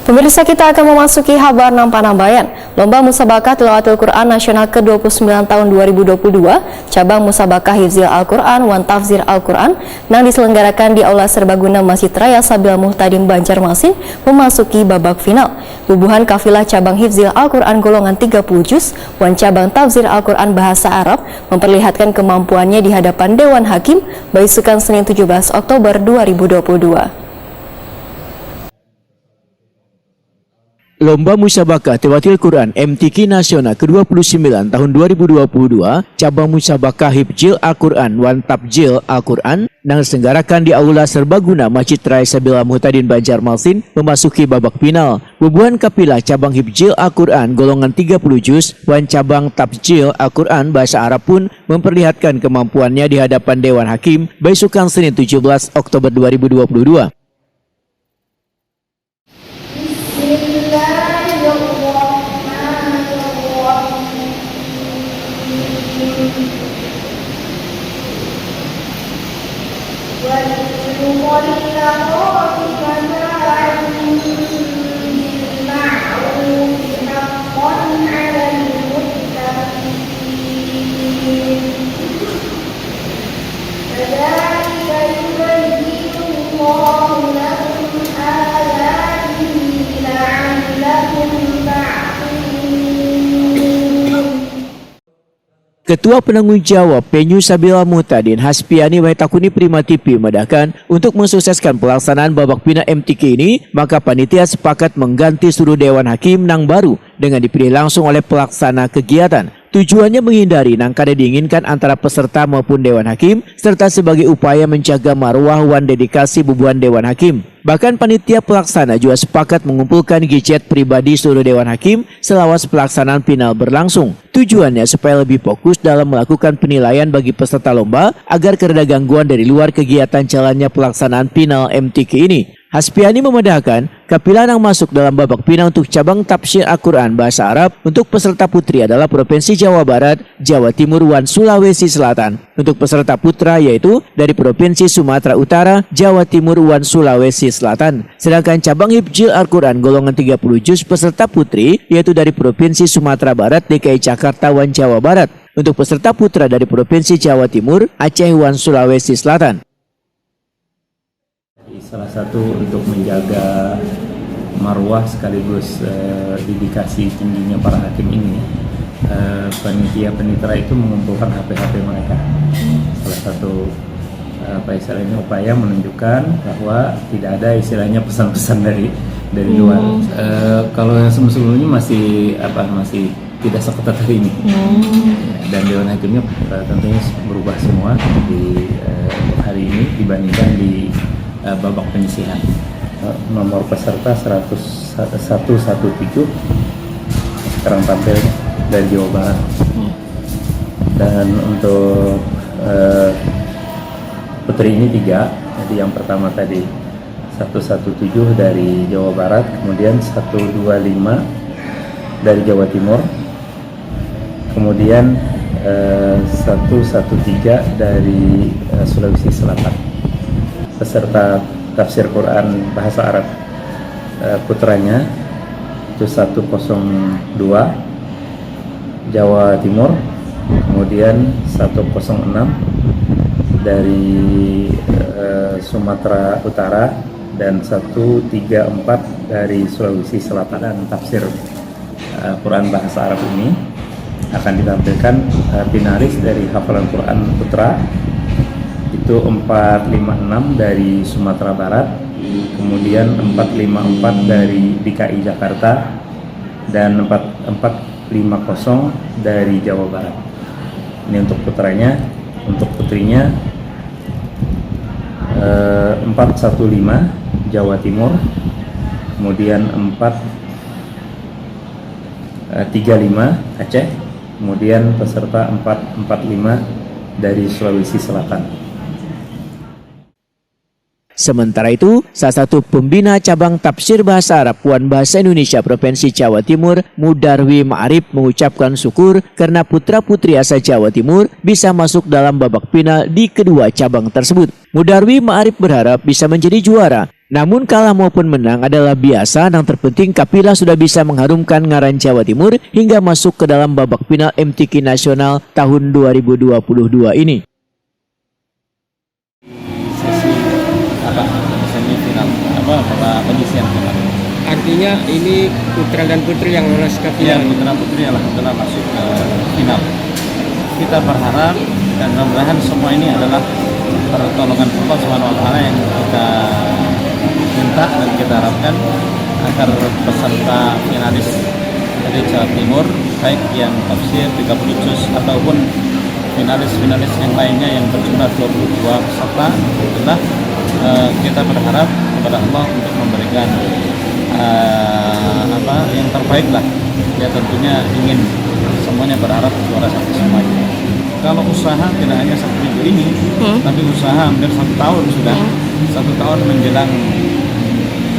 Pemirsa, kita akan memasuki Habar Nampan-Nambayan. Lomba Musabakah Tilawatil Quran Nasional ke-29 tahun 2022, cabang Musabakah Hifzil Al-Quran wan Tafsir Al-Quran yang diselenggarakan di Aula Serbaguna Masjid Raya Sabila Muhtadin Banjarmasin memasuki babak final. Bubuhan kafilah cabang Hifzil Al-Quran golongan 30 juz wan cabang Tafsir Al-Quran bahasa Arab memperlihatkan kemampuannya di hadapan Dewan Hakim Baisukan Senin 17 Oktober 2022. Lomba Musabakah Tilawatil Quran MTQ Nasional ke-29 tahun 2022, cabang Musabakah Hifzil Al-Quran wan Tafsir Al-Quran yang diselenggarakan di Aula Serbaguna Masjid Raya Sabila Muhtadin Banjarmasin memasuki babak final. Bubuhan kafilah cabang Hifzil Al-Quran golongan 30 juz wan cabang Tafsir Al-Quran bahasa Arab pun memperlihatkan kemampuannya di hadapan Dewan Hakim Baisukan Senin 17 Oktober 2022. Ketua Penanggung Jawab Penyu Sabila Muhtadin Haspiani Waitakuni Prima TV memedahkan untuk mensukseskan pelaksanaan babak final MTQ ini, maka panitia sepakat mengganti seluruh Dewan Hakim nang baru dengan dipilih langsung oleh pelaksana kegiatan. Tujuannya menghindari nang kada diinginkan antara peserta maupun Dewan Hakim, serta sebagai upaya menjaga marwah wan dedikasi bubuhan Dewan Hakim. Bahkan panitia pelaksana juga sepakat mengumpulkan gadget pribadi seluruh Dewan Hakim selawas pelaksanaan final berlangsung. Tujuannya supaya lebih fokus dalam melakukan penilaian bagi peserta lomba agar kereda gangguan dari luar kegiatan jalannya pelaksanaan final MTQ ini. Haspiani memedahkan kafilah yang masuk dalam babak final untuk cabang Tafsir Al-Quran bahasa Arab untuk peserta putri adalah Provinsi Jawa Barat, Jawa Timur wan Sulawesi Selatan. Untuk peserta putra yaitu dari Provinsi Sumatera Utara, Jawa Timur wan Sulawesi Selatan. Sedangkan cabang Hifzil Al-Quran golongan 30 juz peserta putri yaitu dari Provinsi Sumatera Barat, DKI Jakarta wan Jawa Barat. Untuk peserta putra dari Provinsi Jawa Timur, Aceh wan Sulawesi Selatan. Salah satu untuk menjaga marwah sekaligus dedikasi tingginya para hakim ini, panitia penitra itu mengumpulkan HP-HP mereka. Salah satu istilahnya upaya menunjukkan bahwa tidak ada istilahnya pesan-pesan dari luar. Kalau yang sebelumnya masih tidak seketat hari ini. Dan Dewan Hakimnya tentunya berubah semua di hari ini dibandingkan di babak penyisihan. Nomor peserta 117 sekarang tampil dari Jawa Barat. Dan untuk putri ini 3. Jadi yang pertama tadi 117 dari Jawa Barat, kemudian 125 dari Jawa Timur, kemudian 113 dari Sulawesi Selatan. Peserta tafsir Quran bahasa Arab putranya itu 102 Jawa Timur, kemudian 106 dari Sumatera Utara, dan 134 dari Sulawesi Selatan. Dan tafsir Quran bahasa Arab ini akan ditampilkan finalis dari hafalan Quran putra itu 456 dari Sumatera Barat, kemudian 454 dari DKI Jakarta, dan 450 dari Jawa Barat. Ini untuk putranya. Untuk putrinya 415 Jawa Timur, kemudian 435 Aceh, kemudian peserta 445 dari Sulawesi Selatan. Sementara itu, salah satu pembina cabang tafsir bahasa Arab wan bahasa Indonesia Provinsi Jawa Timur, Mudarwi Ma'arif, mengucapkan syukur karena putra-putri asal Jawa Timur bisa masuk dalam babak final di kedua cabang tersebut. Mudarwi Ma'arif berharap bisa menjadi juara Namun kalah maupun menang adalah biasa, yang terpenting Kapila sudah bisa mengharumkan ngaran Jawa Timur hingga masuk ke dalam babak final MTQ Nasional tahun 2022 ini. Sesi semifinal penyisian final. Artinya ini putra dan putri yang lolos ke Ya, final. putra putri alhamdulillah masuk ke final. Kita berharap dan mudah-mudahan semua ini adalah pertolongan Allah Subhanahu wa taala yang kita minta dan kita harapkan agar peserta finalis dari Jawa Timur baik yang tafsir 30 juz ataupun finalis-finalis yang lainnya yang berjumlah 22 peserta, itulah kita berharap kepada Allah untuk memberikan yang terbaik lah. Ya tentunya ingin semuanya berharap juara satu semuanya. Kalau usaha tidak hanya 1 minggu ini, tapi usaha hampir 1 tahun sudah. 1 tahun menjelang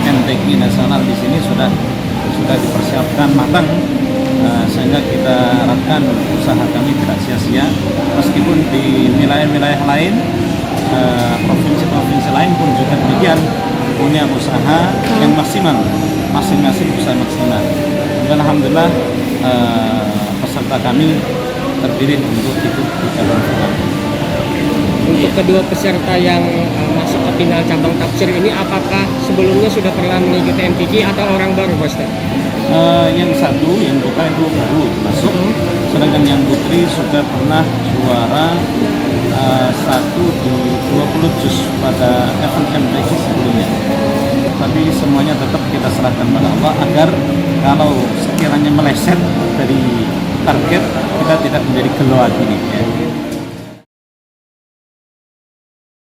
MTQ nasional di sini sudah dipersiapkan matang, sehingga kita harapkan usaha kami tidak sia-sia. Meskipun di wilayah-wilayah lain, provinsi-provinsi lain pun juga demikian punya usaha yang maksimal, masing-masing usaha maksimal. Dan alhamdulillah peserta kami terpilih untuk ikut di cabang final. Untuk kedua peserta yang masuk ke final cabang tafsir ini, apakah sebelumnya sudah pernah mengikuti MTQ atau orang baru, Pak Ustaz? Yang satu, yang putra itu baru masuk, sedangkan yang putri sudah pernah juara 1 di 20 juz pada event MTQ sebelumnya. Tapi semuanya tetap kita serahkan pada Allah agar kalau sekiranya meleset dari target kita tidak menjadi gelo lagi nih ya.